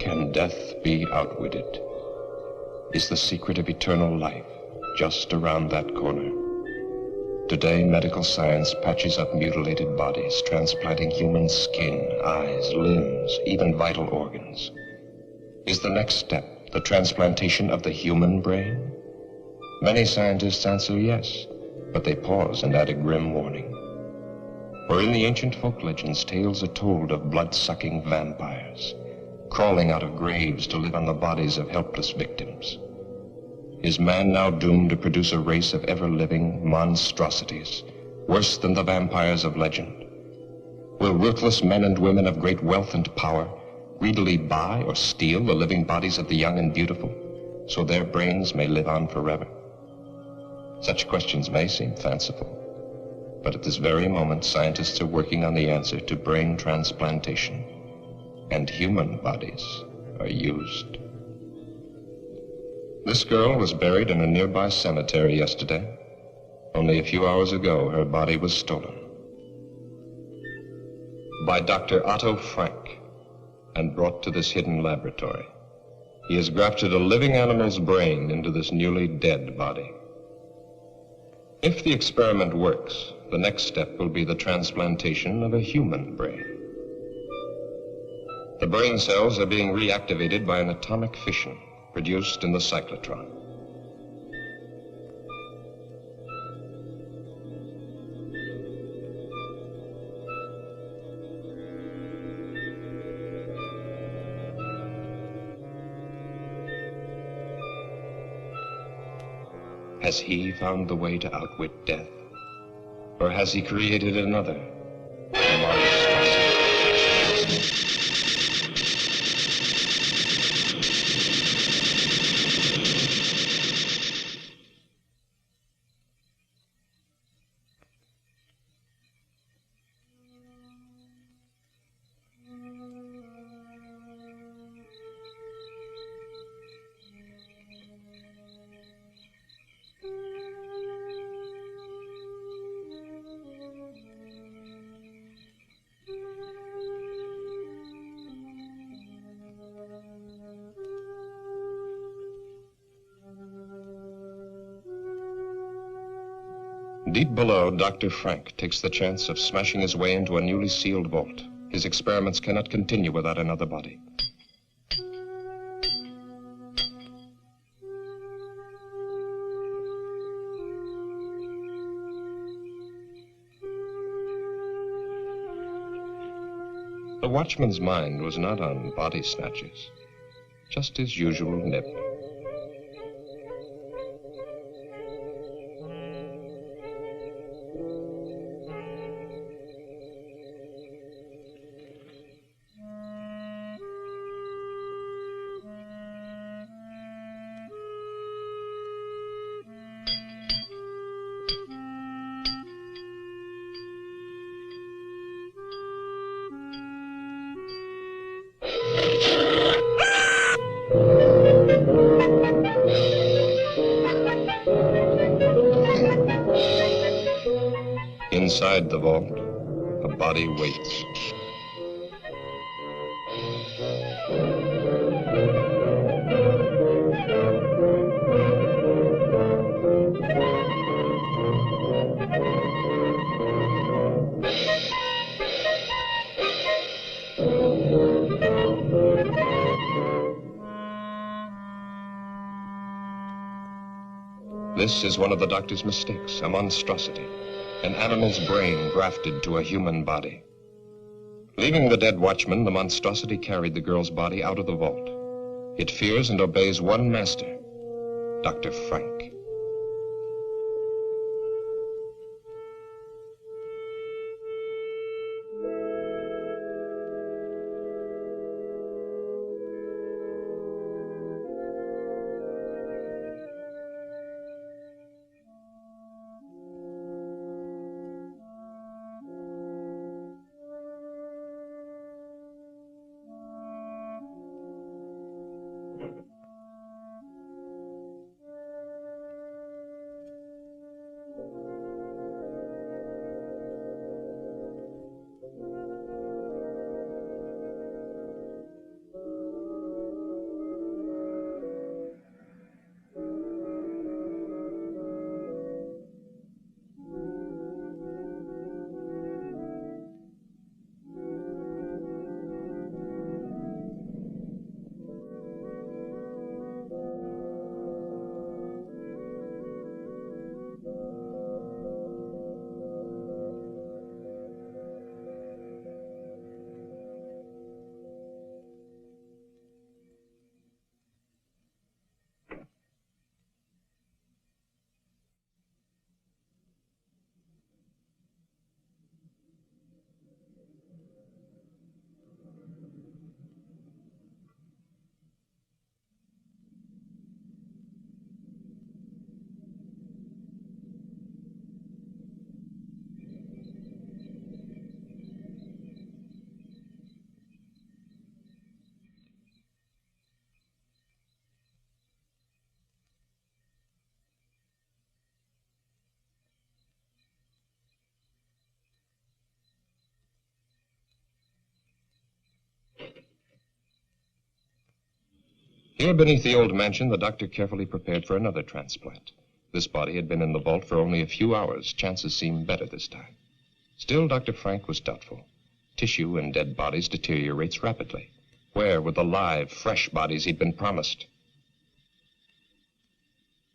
can death be outwitted? Is the secret of eternal life just around that corner? Today, medical science patches up mutilated bodies, transplanting human skin, eyes, limbs, even vital organs. Is the next step the transplantation of the human brain? Many scientists answer yes, but they pause and add a grim warning. For in the ancient folk legends, tales are told of blood-sucking vampires, crawling out of graves to live on the bodies of helpless victims. Is man now doomed to produce a race of ever-living monstrosities, worse than the vampires of legend? Will ruthless men and women of great wealth and power greedily buy or steal the living bodies of the young and beautiful, so their brains may live on forever? Such questions may seem fanciful, but at this very moment, scientists are working on the answer to brain transplantation, and human bodies are used. This girl was buried in a nearby cemetery yesterday. Only a few hours ago, her body was stolen by Dr. Otto Frank and brought to this hidden laboratory. He has grafted a living animal's brain into this newly dead body. If the experiment works, the next step will be the transplantation of a human brain. The brain cells are being reactivated by an atomic fission produced in the cyclotron. Has he found the way to outwit death? Or has he created another monstrosity? Deep below, Dr. Frank takes the chance of smashing his way into a newly sealed vault. His experiments cannot continue without another body. The watchman's mind was not on body snatches, just his usual nip. Inside the vault, a body waits. This is one of the doctor's mistakes, a monstrosity. An animal's brain grafted to a human body. Leaving the dead watchman, the monstrosity carried the girl's body out of the vault. It fears and obeys one master, Dr. Frank. Here beneath the old mansion, the doctor carefully prepared for another transplant. This body had been in the vault for only a few hours. Chances seemed better this time. Still, Dr. Frank was doubtful. Tissue in dead bodies deteriorates rapidly. Where were the live, fresh bodies he'd been promised?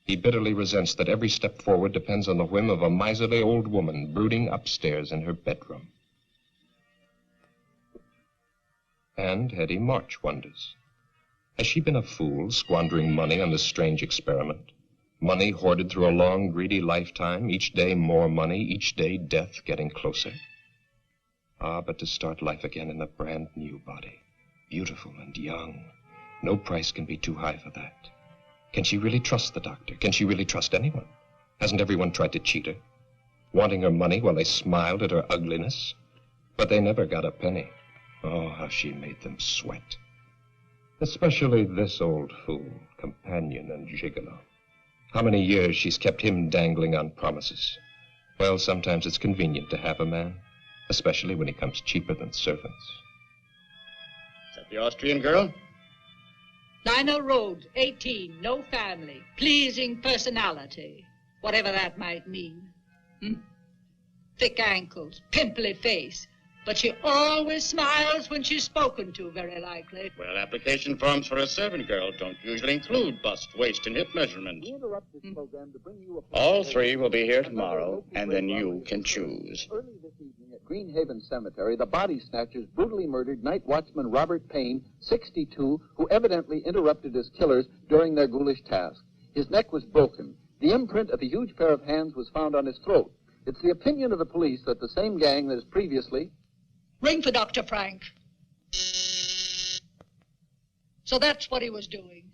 He bitterly resents that every step forward depends on the whim of a miserly old woman brooding upstairs in her bedroom. And Hetty March wonders. Has she been a fool, squandering money on this strange experiment? Money hoarded through a long, greedy lifetime, each day more money, each day death getting closer. Ah, but to start life again in a brand new body, beautiful and young, no price can be too high for that. Can she really trust the doctor? Can she really trust anyone? Hasn't everyone tried to cheat her? Wanting her money while they smiled at her ugliness? But they never got a penny. Oh, how she made them sweat. Especially this old fool, companion and gigolo. How many years she's kept him dangling on promises. Well, sometimes it's convenient to have a man, especially when he comes cheaper than servants. Is that the Austrian girl? Lionel Rhodes, 18, no family, pleasing personality, whatever that might mean. Thick ankles, pimply face, but she always smiles when she's spoken to, very likely. Well, application forms for a servant girl don't usually include bust, waist, and hip measurements. All three will be here tomorrow, and then you can choose. Early this evening at Greenhaven Cemetery, the body snatchers brutally murdered night watchman Robert Payne, 62, who evidently interrupted his killers during their ghoulish task. His neck was broken. The imprint of a huge pair of hands was found on his throat. It's the opinion of the police that the same gang that has previously... Ring for Dr. Frank. So that's what he was doing.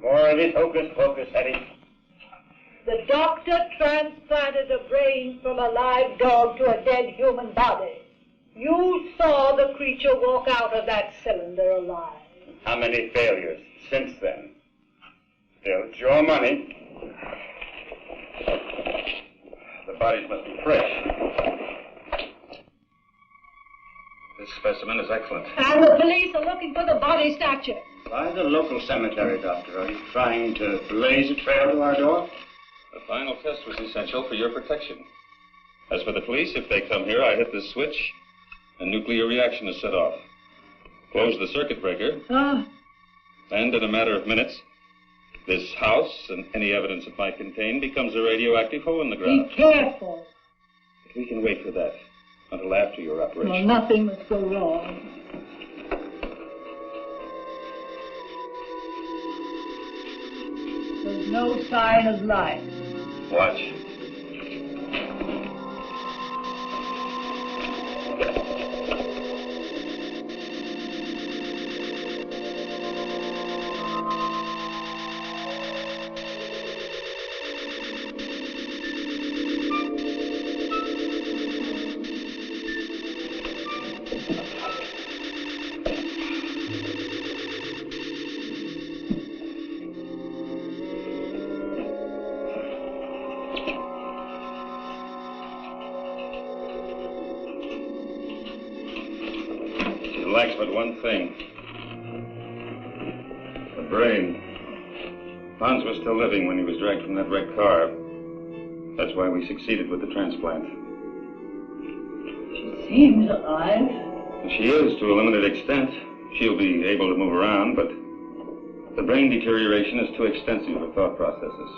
More of this hocus pocus, Hetty. The doctor transplanted a brain from a live dog to a dead human body. You saw the creature walk out of that cylinder alive. How many failures since then? Still, it's your money. The bodies must be fresh. This specimen is excellent. And the police are looking for the body snatcher. Why the local cemetery, Doctor? Are you trying to blaze a trail to our door? The final test was essential for your protection. As for the police, if they come here, I hit this switch, a nuclear reaction is set off. Close the circuit breaker, and in a matter of minutes, this house and any evidence it might contain becomes a radioactive hole in the ground. Be careful. But we can wait for that until after your operation. Well, nothing must go wrong. There's no sign of life. Watch. lacks but one thing. The brain. Hans was still living when he was dragged from that wrecked car. That's why we succeeded with the transplant. She seems alive. She is, to a limited extent. She'll be able to move around, but the brain deterioration is too extensive for thought processes.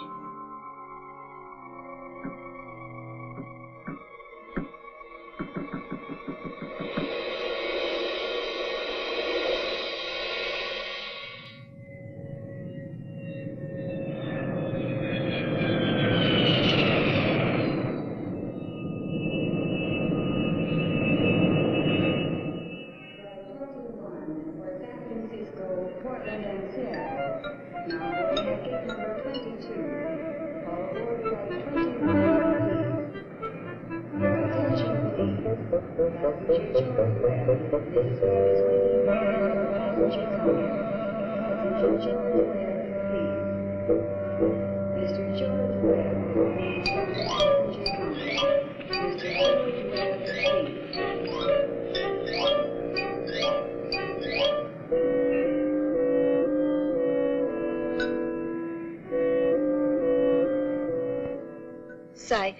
Say,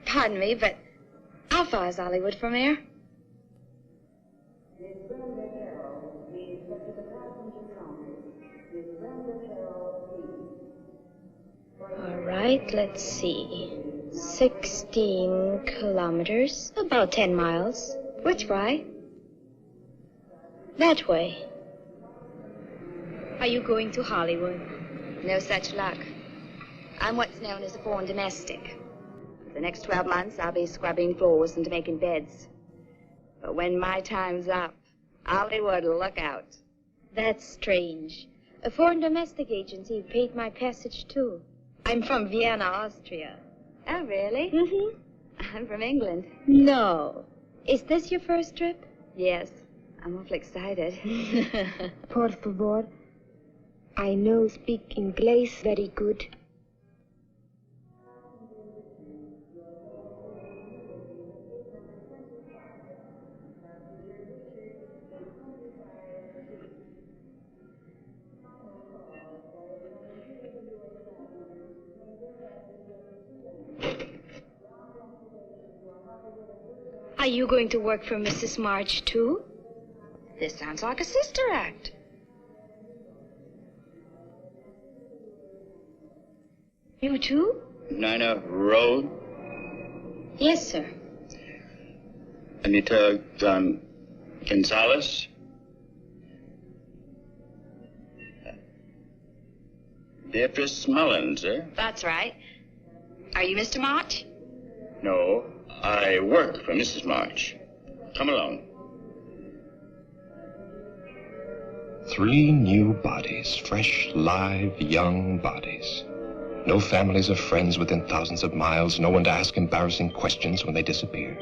pardon me, but how far is Hollywood from here? All right, let's see. 16 kilometers, about 10 miles. Which way? That way. Are you going to Hollywood? No such luck. I'm what's known as a foreign domestic. For the next 12 months, I'll be scrubbing floors and making beds. But when my time's up, Hollywood will look out. That's strange. A foreign domestic agency paid my passage, too. I'm from Vienna, Austria. Oh, really? Mm-hmm. I'm from England. No. Is this your first trip? Yes. I'm awful excited. Por favor. I know speak English very good. Are you going to work for Mrs. March, too? This sounds like a sister act. You too? Nina Road? Yes, sir. Anita Gonzalez? Beatrice Mullins, eh? That's right. Are you Mr. March? No, I work for Mrs. March. Come along. 3 new bodies, fresh, live, young bodies. No families or friends within thousands of miles, no one to ask embarrassing questions when they disappear.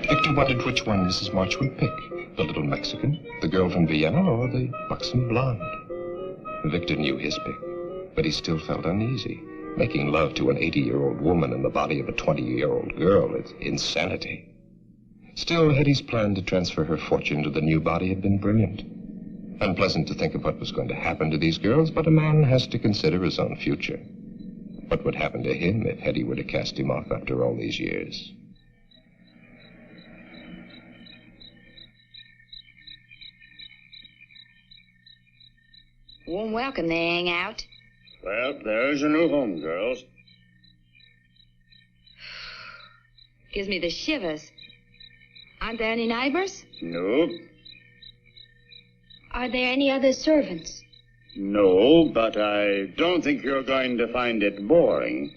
Victor wondered which one Mrs. March would pick, the little Mexican, the girl from Vienna, or the buxom blonde. Victor knew his pick, but he still felt uneasy. Making love to an 80-year-old woman in the body of a 20-year-old girl is insanity. Still, Hetty's plan to transfer her fortune to the new body had been brilliant. Unpleasant to think of what was going to happen to these girls, but a man has to consider his own future. What would happen to him if Hetty were to cast him off after all these years? Warm welcome, they hang out. Well, there's your new home, girls. Gives me the shivers. Aren't there any neighbors? Nope. Are there any other servants? No, but I don't think you're going to find it boring.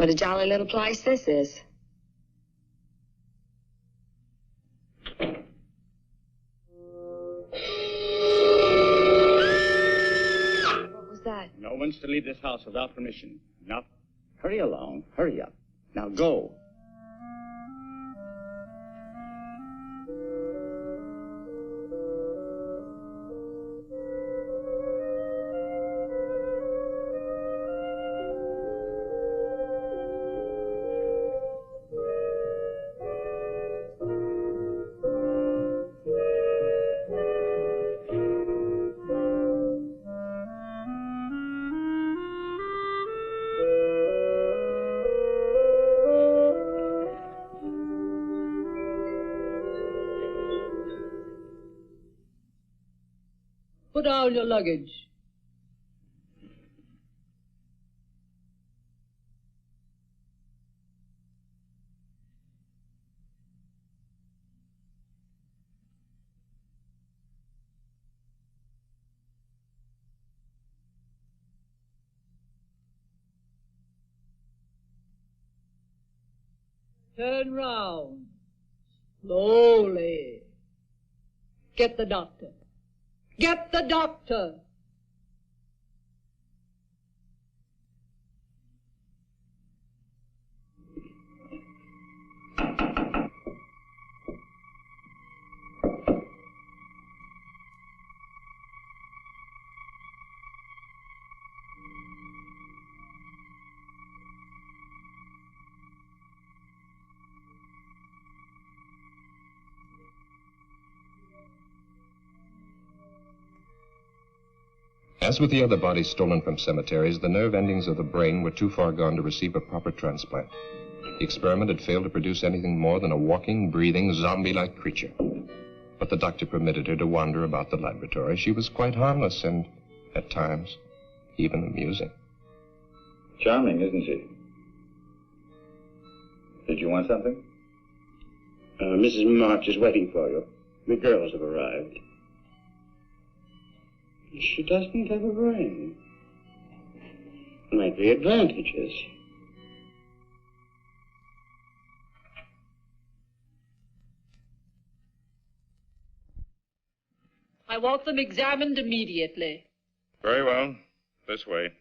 What a jolly little place this is. What was that? No one's to leave this house without permission. Now, hurry along. Hurry up. Now, go. Put down your luggage. Turn round. Slowly. Get the doctor. Get the doctor. As with the other bodies stolen from cemeteries, the nerve endings of the brain were too far gone to receive a proper transplant. The experiment had failed to produce anything more than a walking, breathing, zombie-like creature. But the doctor permitted her to wander about the laboratory. She was quite harmless and, at times, even amusing. Charming, isn't she? Did you want something? Mrs. March is waiting for you. The girls have arrived. She doesn't have a brain. Might be advantages. I want them examined immediately. Very well. This way.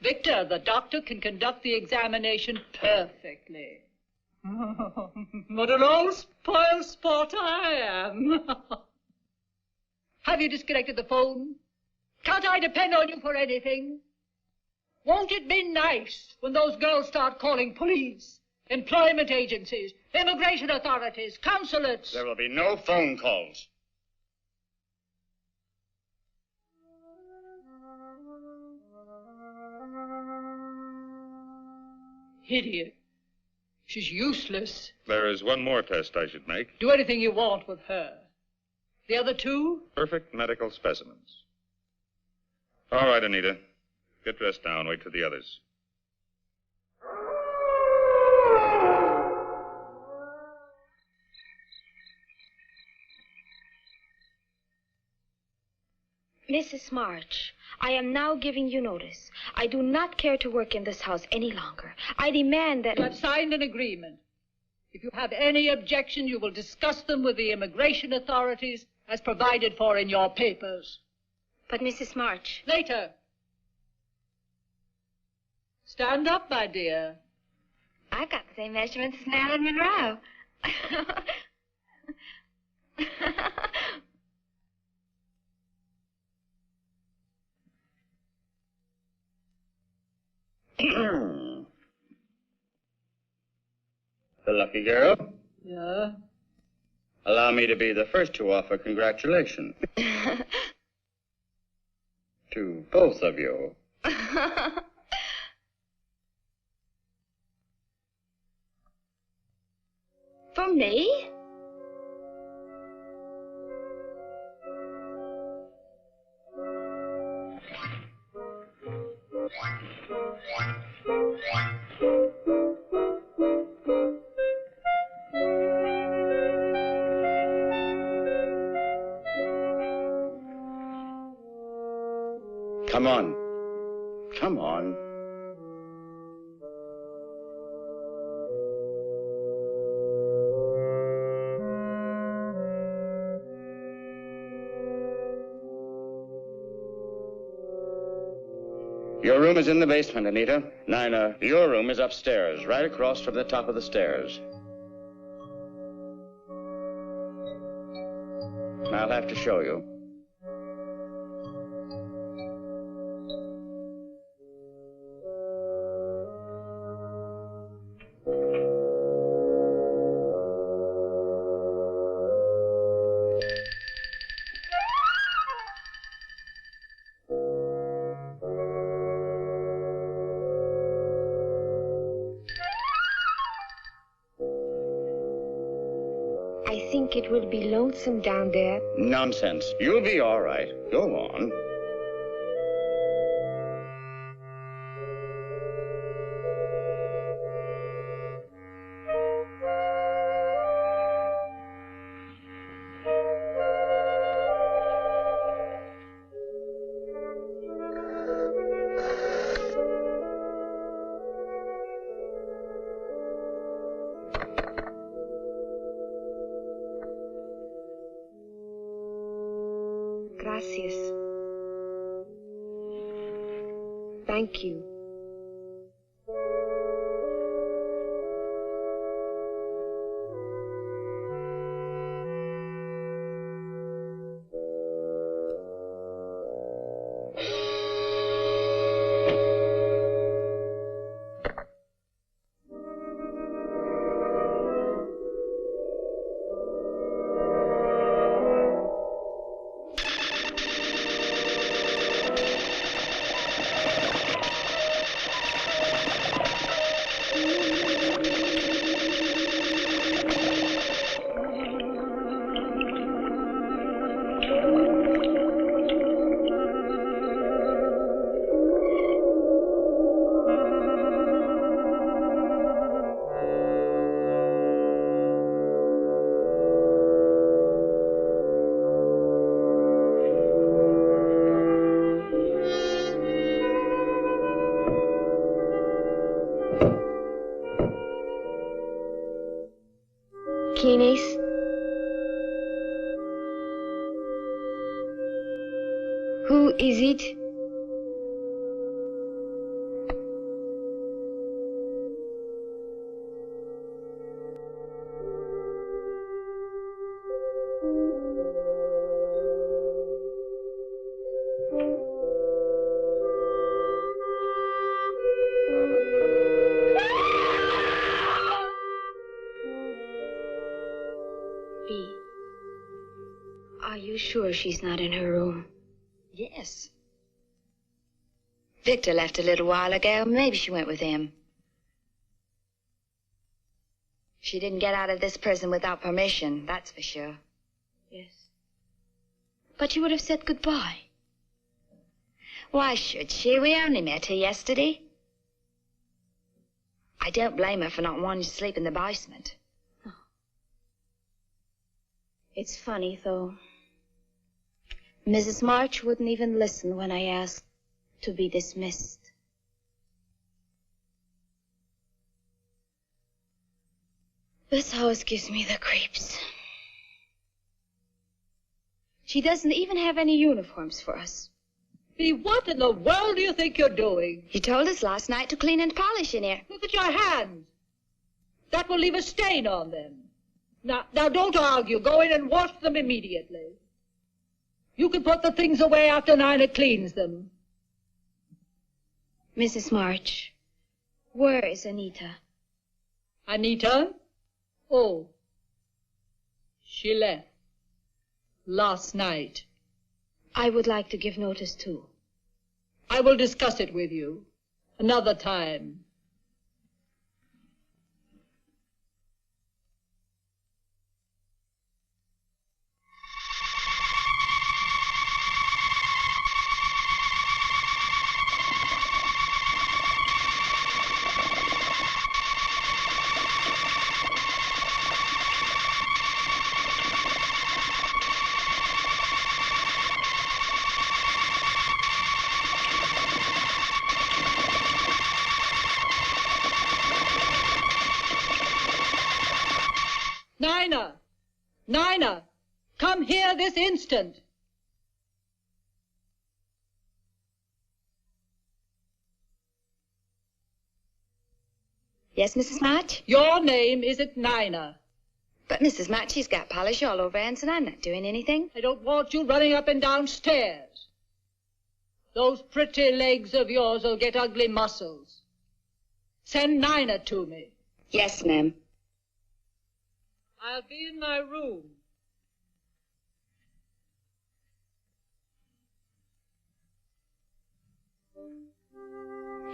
Victor, the doctor can conduct the examination perfectly. What an old spoil sport I am. Have you disconnected the phone? Can't I depend on you for anything? Won't it be nice when those girls start calling police, employment agencies, immigration authorities, consulates? There will be no phone calls. Idiot. She's useless. There is one more test I should make. Do anything you want with her. The other two? Perfect medical specimens. All right, Anita. Get dressed now and wait for the others. Mrs. March, I am now giving you notice. I do not care to work in this house any longer. I demand that... You have signed an agreement. If you have any objections, you will discuss them with the immigration authorities as provided for in your papers. But, Mrs. March... Later. Stand up, my dear. I've got the same measurements as Marilyn Monroe. The lucky girl. Yeah? Allow me to be the first to offer congratulations. To both of you. For me? Come on. Come on. Your room is in the basement, Anita. Nina, your room is upstairs, right across from the top of the stairs. I'll have to show you. I think it will be lonesome down there. Nonsense. You'll be all right. Go on. Gracias. Thank you. ¿Quién es? Who is it? Are you sure she's not in her room? Yes. Victor left a little while ago. Maybe she went with him. She didn't get out of this prison without permission, that's for sure. Yes. But you would have said goodbye. Why should she? We only met her yesterday. I don't blame her for not wanting to sleep in the basement. It's funny, though. Mrs. March wouldn't even listen when I asked to be dismissed. This house gives me the creeps. She doesn't even have any uniforms for us. Bea, what in the world do you think you're doing? You told us last night to clean and polish in here. Look at your hands. That will leave a stain on them. Now, don't argue. Go in and wash them immediately. You can put the things away after Nina cleans them. Mrs. March, where is Anita? Anita? Oh, she left last night. I would like to give notice, too. I will discuss it with you another time. Nina! Nina! Come here this instant! Yes, Mrs. March? Your name isn't Nina. But Mrs. March, she's got polish all over her hands, and I'm not doing anything. I don't want you running up and down stairs. Those pretty legs of yours will get ugly muscles. Send Nina to me. Yes, ma'am. I'll be in my room.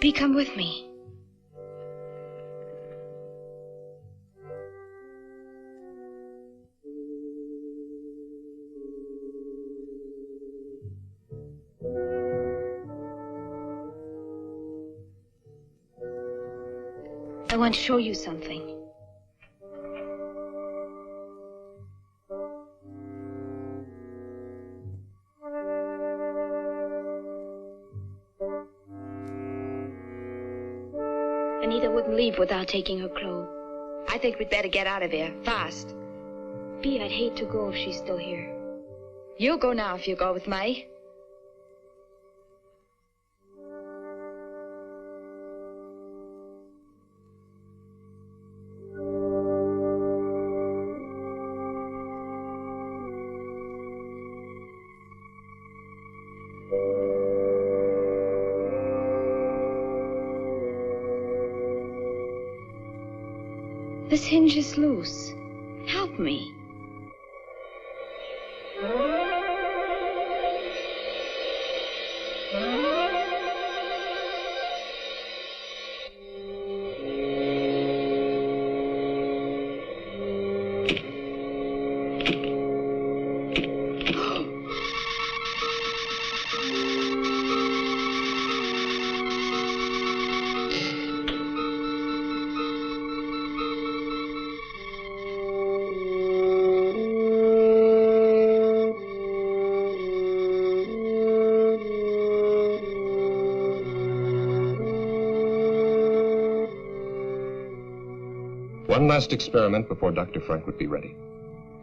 Bee, come with me. I want to show you something. Anita wouldn't leave without taking her clothes. I think we'd better get out of here, fast. Bee, I'd hate to go if she's still here. You'll go now if you go with me. This hinge is loose. Help me. One last experiment before Dr. Frank would be ready.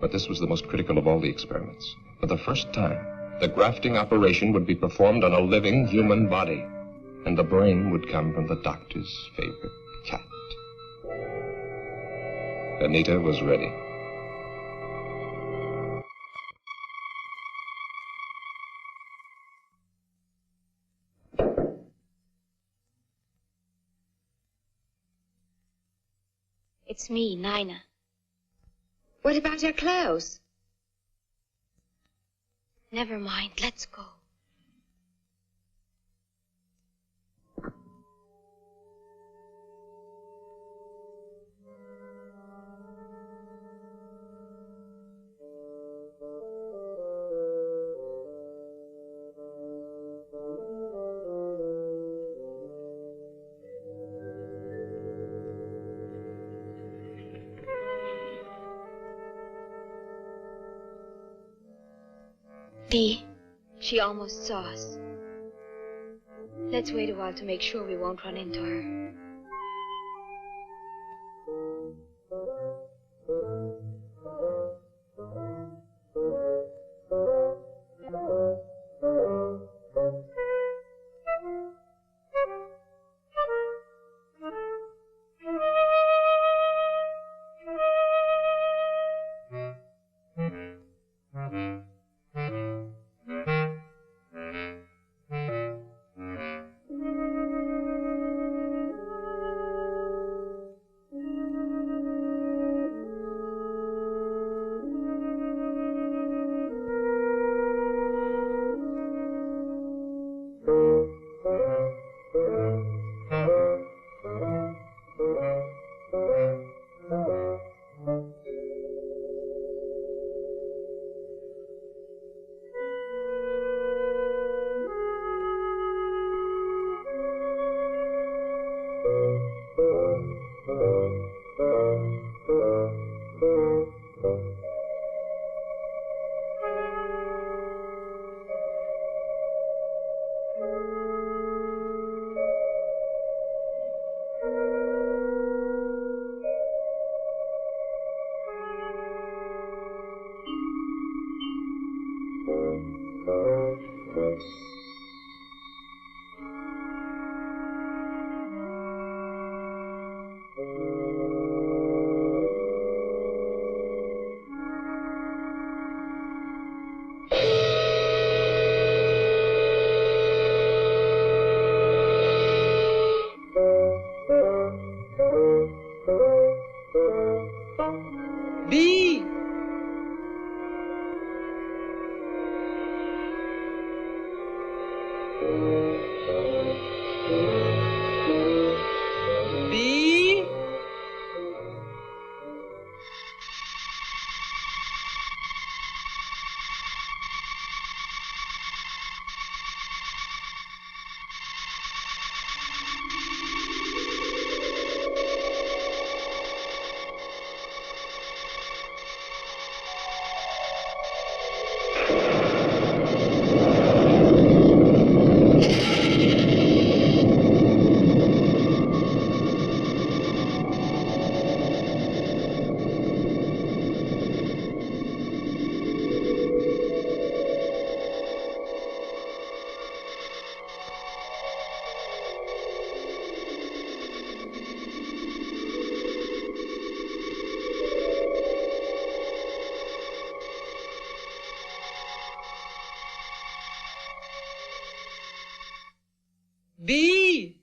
But this was the most critical of all the experiments. For the first time, the grafting operation would be performed on a living human body, and the brain would come from the doctor's favorite cat. Anita was ready. It's me, Nina. What about her clothes? Never mind, let's go. Bee, she almost saw us. Let's wait a while to make sure we won't run into her. B. B. B.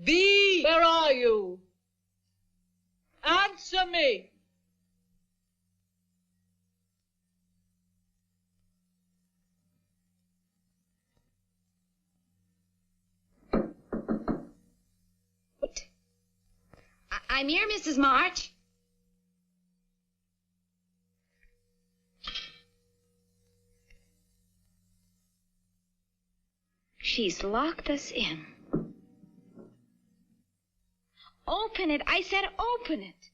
B. Where are you? Answer me. What? I'm here, Mrs. March. She's locked us in. Open it. I said open it.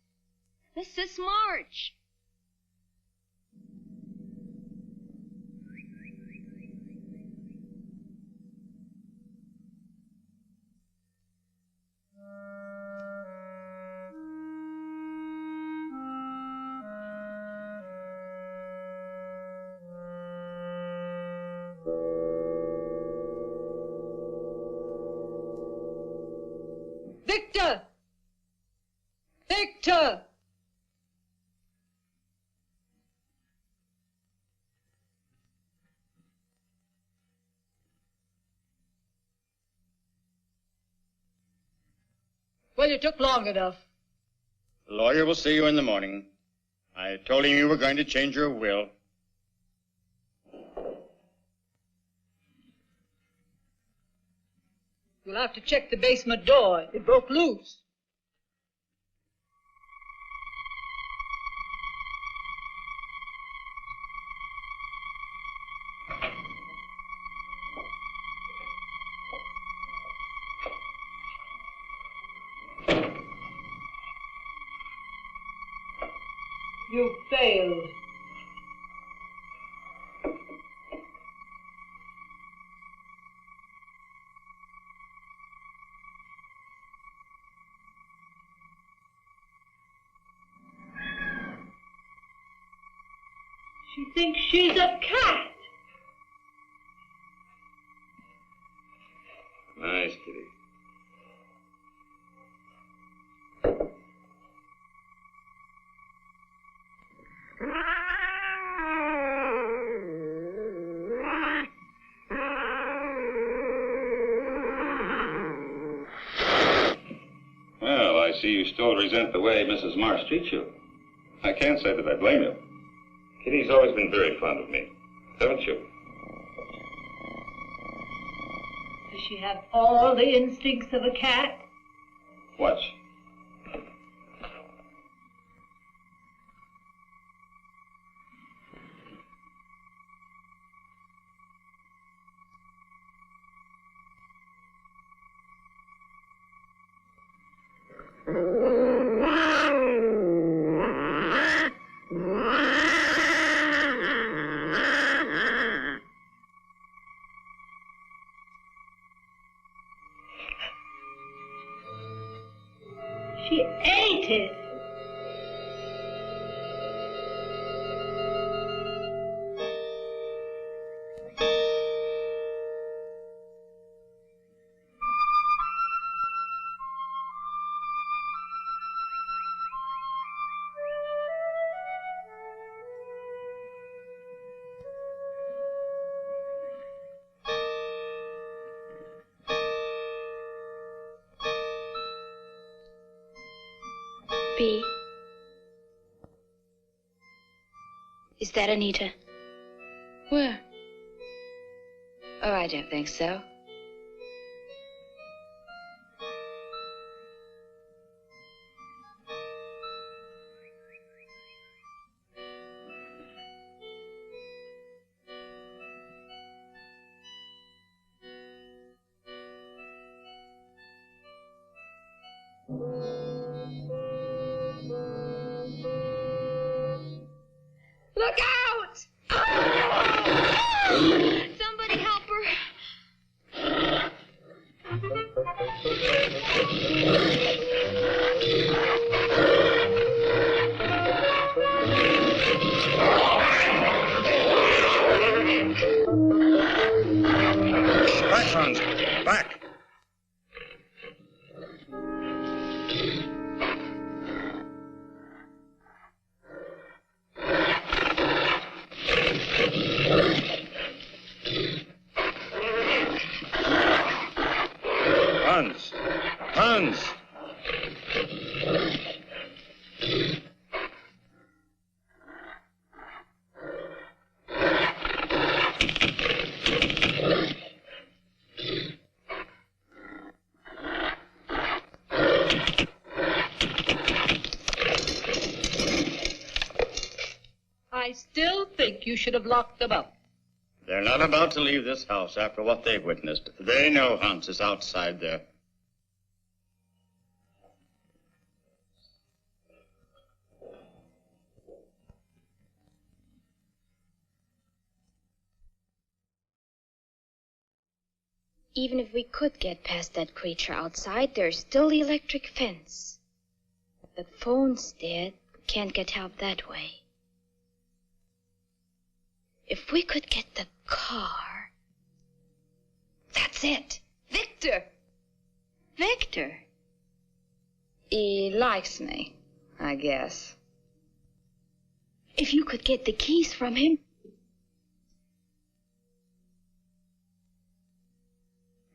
Mrs. March. Victor! Victor! Well, you took long enough. The lawyer will see you in the morning. I told him you were going to change your will. You'll have to check the basement door. It broke loose. You failed. She thinks she's a cat. Nice kitty. Well, I see you still resent the way Mrs. Marsh treats you. I can't say that I blame you. Kitty's always been very fond of me, haven't you? Does she have all the instincts of a cat? Watch. She ate it. be. Is that Anita? Where? Oh, I don't think so. Look out! Somebody help her. Back, Hans. Back. Hans. Hans. I still think you should have locked them up. They're not about to leave this house after what they've witnessed. They know Hans is outside there. Even if we could get past that creature outside, there's still the electric fence. The phone's dead. We can't get help that way. If we could get the car... That's it! Victor! Victor! He likes me, I guess. If you could get the keys from him...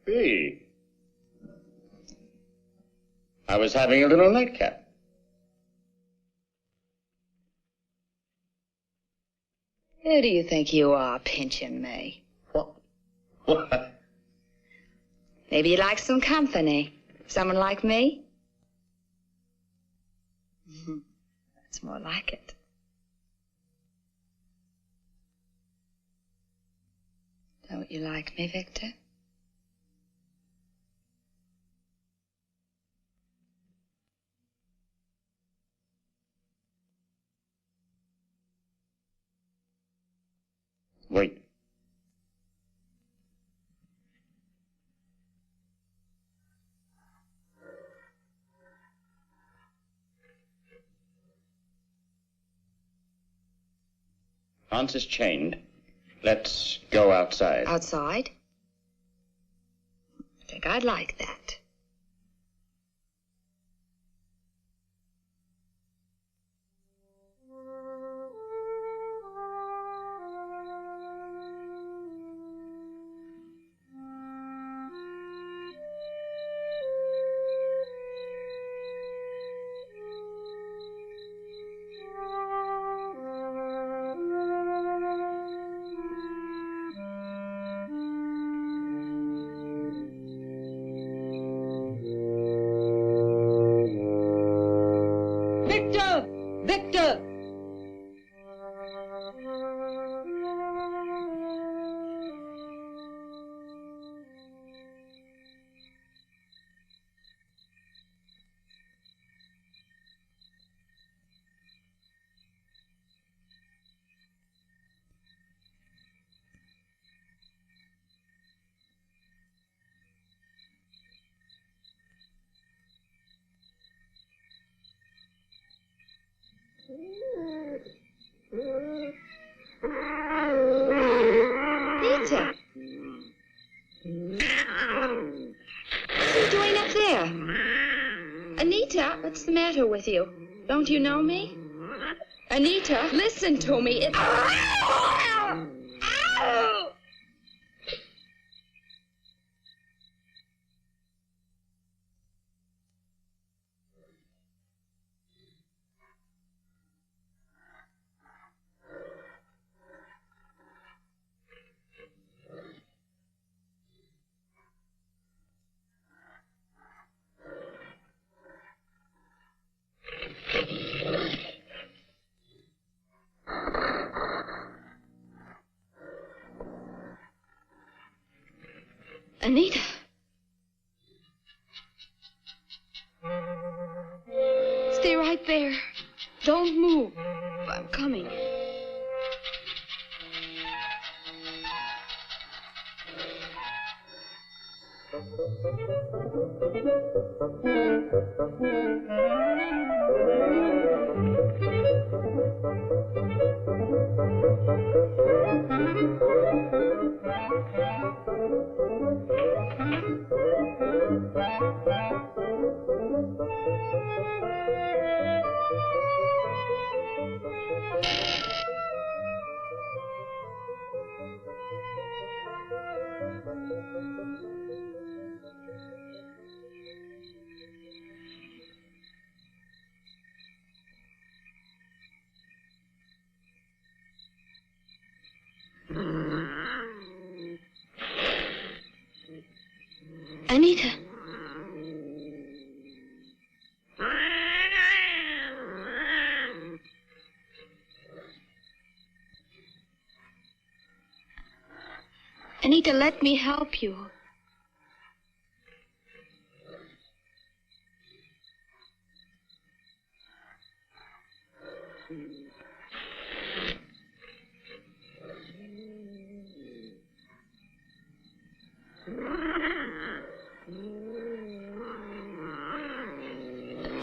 Hey. I was having a little nightcap. Who do you think you are, pinching me? What? Maybe you like some company. Someone like me? That's more like it. Don't you like me, Victor? Wait. Hans is chained. Let's go outside. Outside? I think I'd like that. Victor! Victor! Peter! What are you doing up there? Anita, what's the matter with you? Don't you know me? Anita, listen to me. It's... Ow! Anita. Stay right there. Don't move. I'm coming. Anita. Anita, let me help you.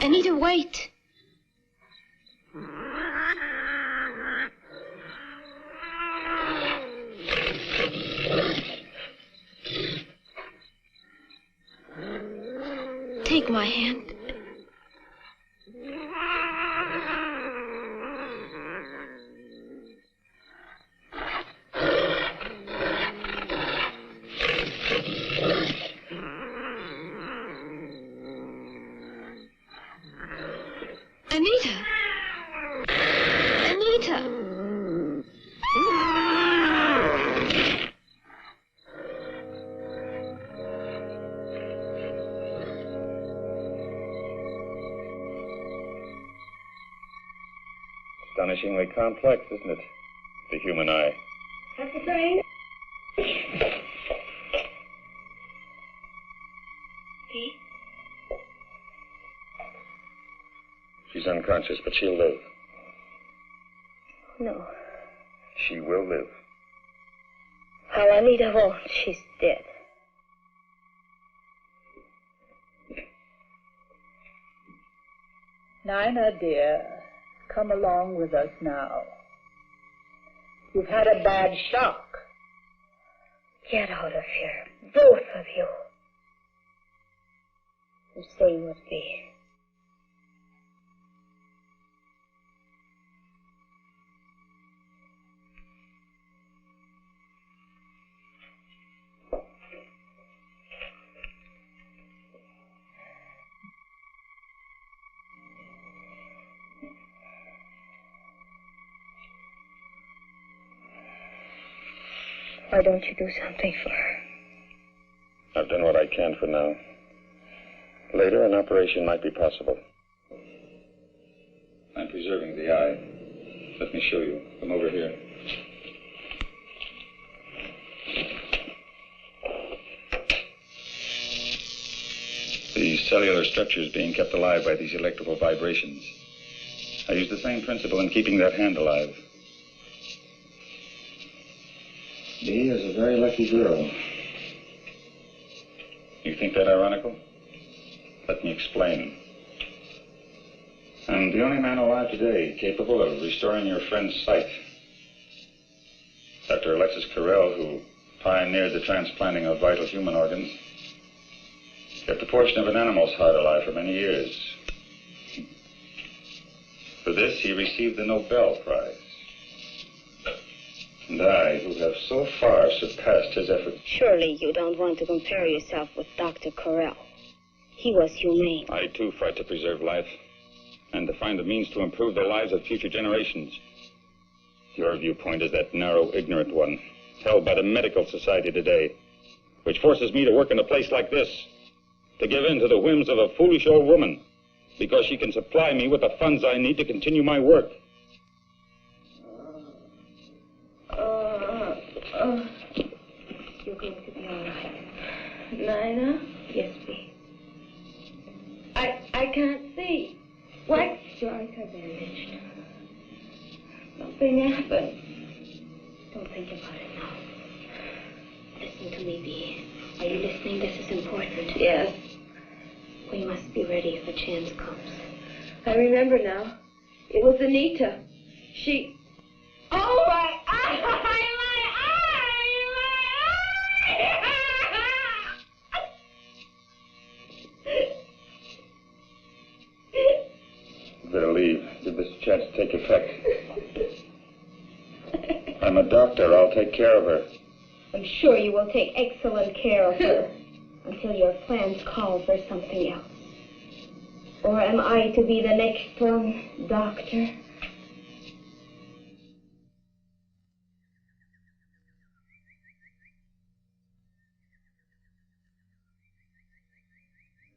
Anita, wait. Take my hand. Anita! Anita! Astonishingly complex, isn't it? The human eye. That's the thing. See? She's unconscious, but she'll live. No. She will live. How Anita won't. She's dead. Nina, dear, come along with us now. You've had a bad shock. Get out of here, both of you. You're staying with me. Why don't you do something for her? I've done what I can for now. Later, an operation might be possible. I'm preserving the eye. Let me show you. Come over here. The cellular structure is being kept alive by these electrical vibrations. I use the same principle in keeping that hand alive. Dee is a very lucky girl. You think that ironical? Let me explain. I'm the only man alive today capable of restoring your friend's sight. Dr. Alexis Carrel, who pioneered the transplanting of vital human organs, kept a portion of an animal's heart alive for many years. For this, he received the Nobel Prize. And I, who have so far surpassed his efforts. Surely you don't want to compare yourself with Dr. Carrel. He was humane. I, too, fight to preserve life and to find the means to improve the lives of future generations. Your viewpoint is that narrow, ignorant one, held by the medical society today, which forces me to work in a place like this, to give in to the whims of a foolish old woman, because she can supply me with the funds I need to continue my work. You're going to be all right. Nina? Yes, please. I can't see. What? Your eyes are bandaged. Nothing happened. Don't think about it now. Listen to me, Bee. Are you listening? This is important. Yes. We must be ready if a chance comes. I remember now. It was Anita. She... Oh, my eye! My eye! Better leave. Give this chance to take effect. I'm a doctor. I'll take care of her. I'm sure you will take excellent care of her until your plans call for something else. Or am I to be the next one, Doctor?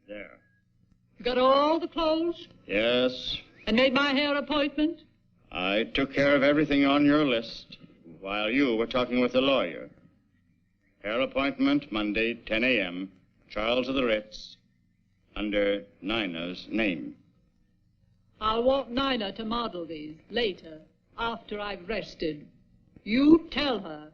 There. You got all the clothes? Yes. And made my hair appointment? I took care of everything on your list while you were talking with the lawyer. Hair appointment Monday, 10 a.m., Charles of the Ritz, under Nina's name. I'll want Nina to model these later, after I've rested. You tell her.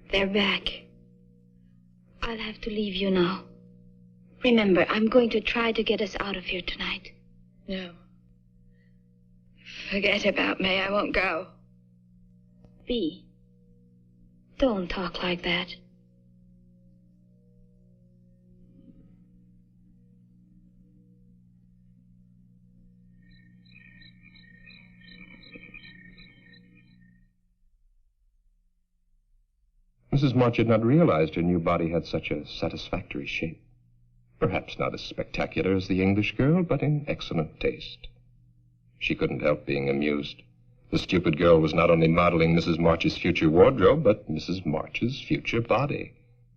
They're back. I'll have to leave you now. Remember, I'm going to try to get us out of here tonight. No. Forget about me. I won't go. Bee, don't talk like that. Mrs. March had not realized her new body had such a satisfactory shape. Perhaps not as spectacular as the English girl, but in excellent taste. She couldn't help being amused. The stupid girl was not only modeling Mrs. March's future wardrobe, but Mrs. March's future body.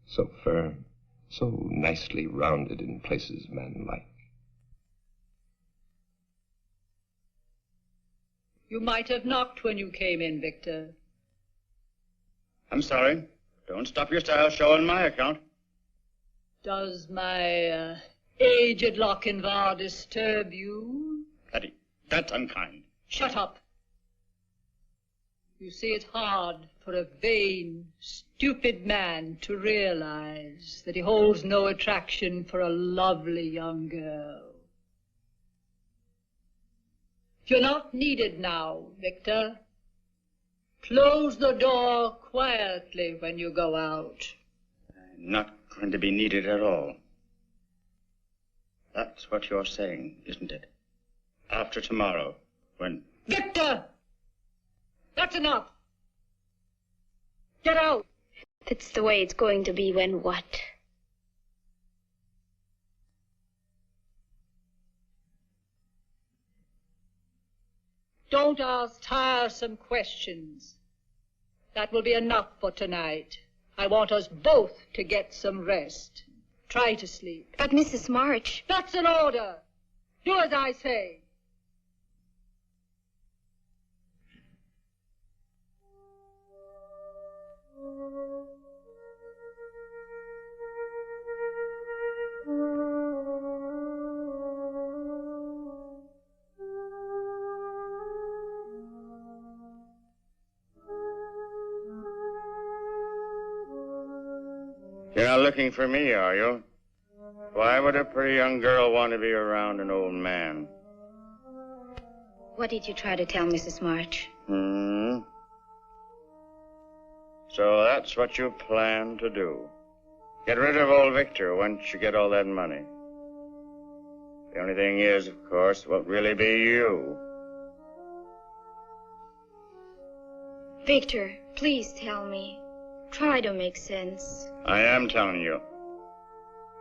So firm, so nicely rounded in places man-like. You might have knocked when you came in, Victor. I'm sorry. Don't stop your style show on my account. Does my aged Lochinvar disturb you? Patty, that's unkind. Shut up. You see, it's hard for a vain, stupid man to realize that he holds no attraction for a lovely young girl. You're not needed now, Victor. Close the door quietly when you go out. I'm not going to be needed at all. That's what you're saying, isn't it? After tomorrow, when... Victor! That's enough. Get out. That's the way it's going to be when what? Don't ask tiresome questions. That will be enough for tonight. I want us both to get some rest. Try to sleep. But Mrs. March... That's an order. Do as I say. You're not looking for me, are you? Why would a pretty young girl want to be around an old man? What did you try to tell Mrs. March? So that's what you plan to do. Get rid of old Victor once you get all that money. The only thing is, of course, it won't really be you. Victor, please tell me. Try to make sense. I am telling you.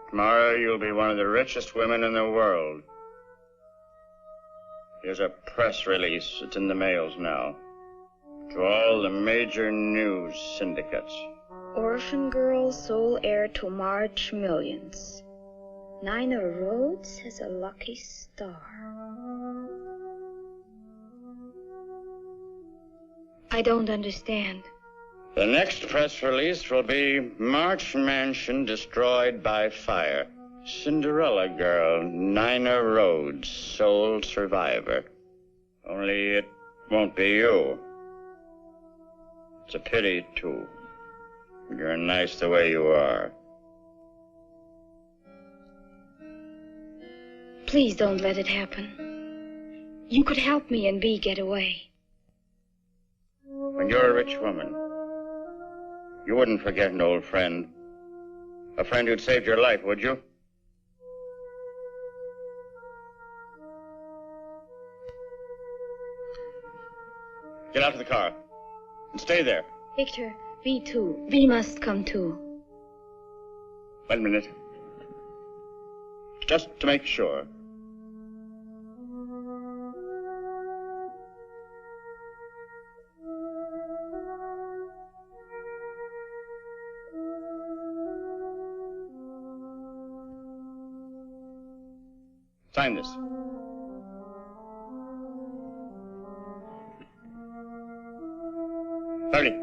Tomorrow you'll be one of the richest women in the world. Here's a press release. It's in the mails now. To all the major news syndicates. Orphan girl, sole heir to March millions. Nina Rhodes has a lucky star. I don't understand. The next press release will be March Mansion destroyed by fire. Cinderella girl, Nina Rhodes, sole survivor. Only it won't be you. It's a pity, too. You're nice the way you are. Please don't let it happen. You could help me and Bee get away. When you're a rich woman, you wouldn't forget an old friend. A friend who'd saved your life, would you? Get out of the car and stay there. Victor, Bee too. Bee must come too. Wait a minute. Just to make sure. Sign this. Hurry.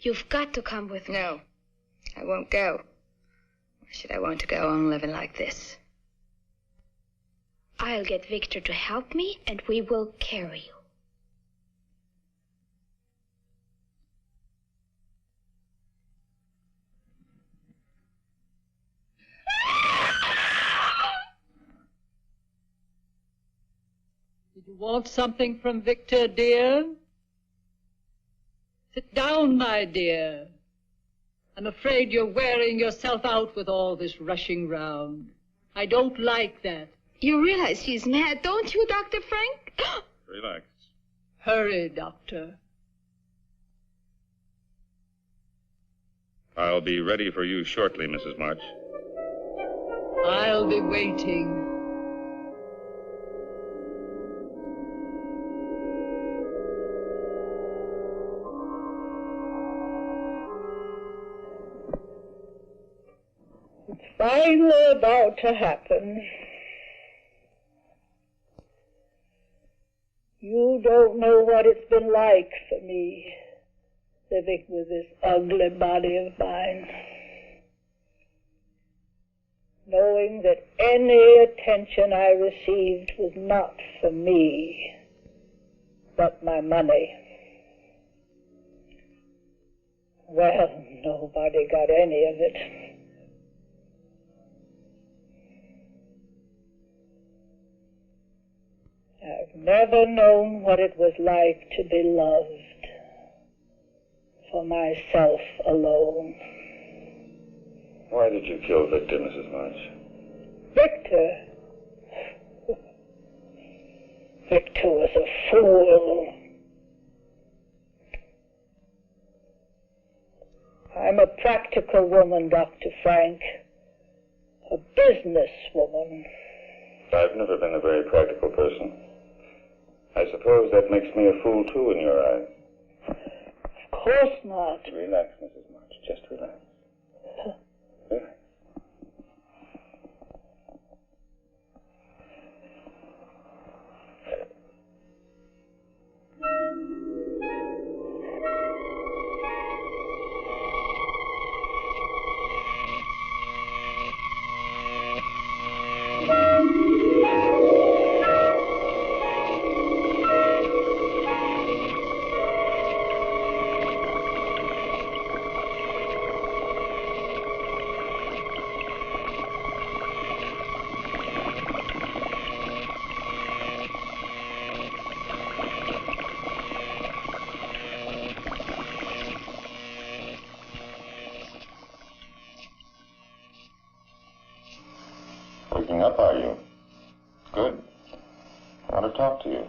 You've got to come with me. No, I won't go. Why should I want to go on living like this? I'll get Victor to help me, and we will carry you. Did you want something from Victor, dear? Sit down, my dear. I'm afraid you're wearing yourself out with all this rushing round. I don't like that. You realize she's mad, don't you, Dr. Frank? Relax. Hurry, Doctor. I'll be ready for you shortly, Mrs. March. I'll be waiting. Finally about to happen. You don't know what it's been like for me, living with this ugly body of mine. Knowing that any attention I received was not for me, but my money. Well, nobody got any of it. I've never known what it was like to be loved for myself alone. Why did you kill Victor, Mrs. March? Victor? Victor was a fool. I'm a practical woman, Dr. Frank. A business woman. I've never been a very practical person. I suppose that makes me a fool, too, in your eyes. Of course not. Relax, Mrs. March. Just relax. Relax. I want to talk to you.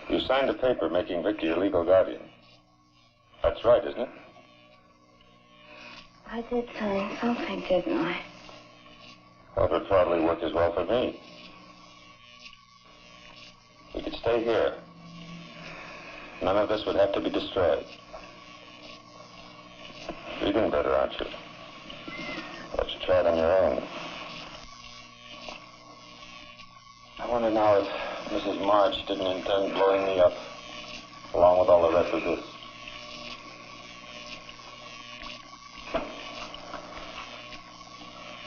You signed a paper making Victor your legal guardian. That's right, isn't it? I did sign something, didn't I? Well, it would probably work as well for me. We could stay here. None of this would have to be destroyed. You're doing better, aren't you? Why don't you try it on your own? I wonder now if Mrs. March didn't intend blowing me up, along with all the rest of this.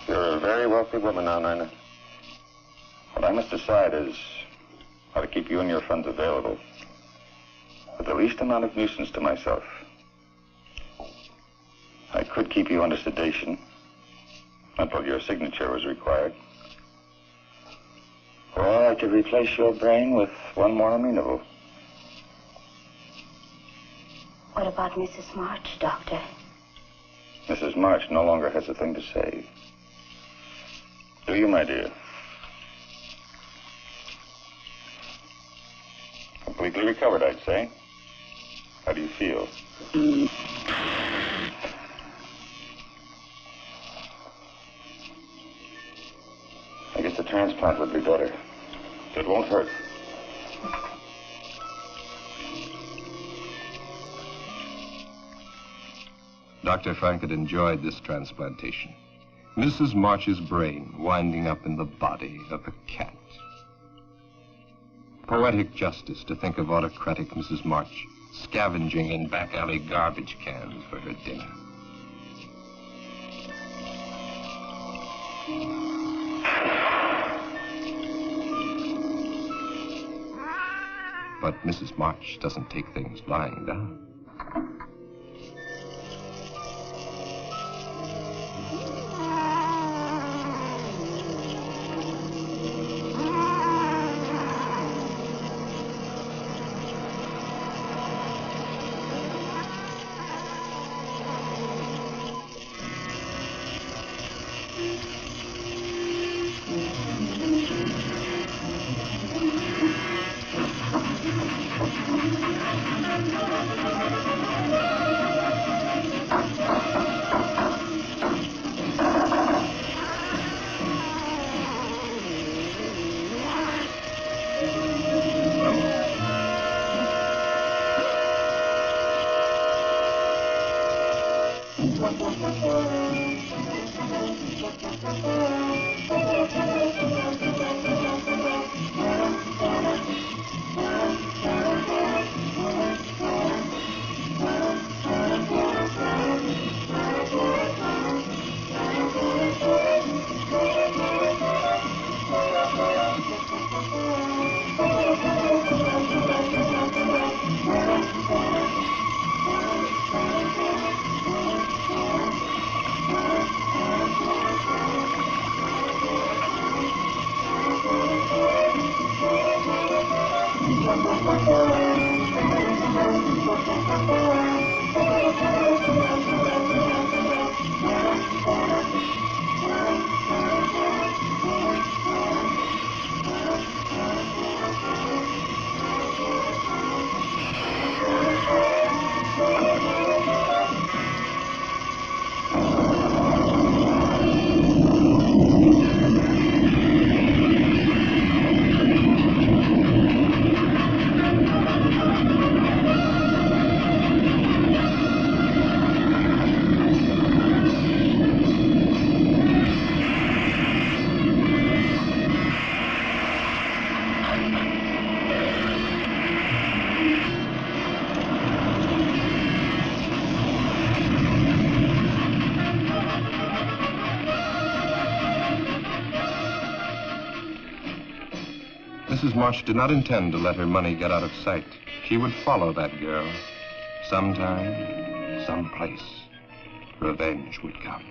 You're a very wealthy woman now, Nina. What I must decide is how to keep you and your funds available with the least amount of nuisance to myself. I could keep you under sedation until your signature was required. Or I could replace your brain with one more amenable. What about Mrs. March, Doctor? Mrs. March no longer has a thing to say. Do you, my dear? Completely recovered, I'd say. How do you feel? I guess the transplant would be better. It won't hurt. Dr. Frank had enjoyed this transplantation. Mrs. March's brain winding up in the body of a cat. Poetic justice to think of autocratic Mrs. March scavenging in back alley garbage cans for her dinner. But Mrs. March doesn't take things lying down. Mrs. March did not intend to let her money get out of sight. She would follow that girl. Sometime, someplace, revenge would come.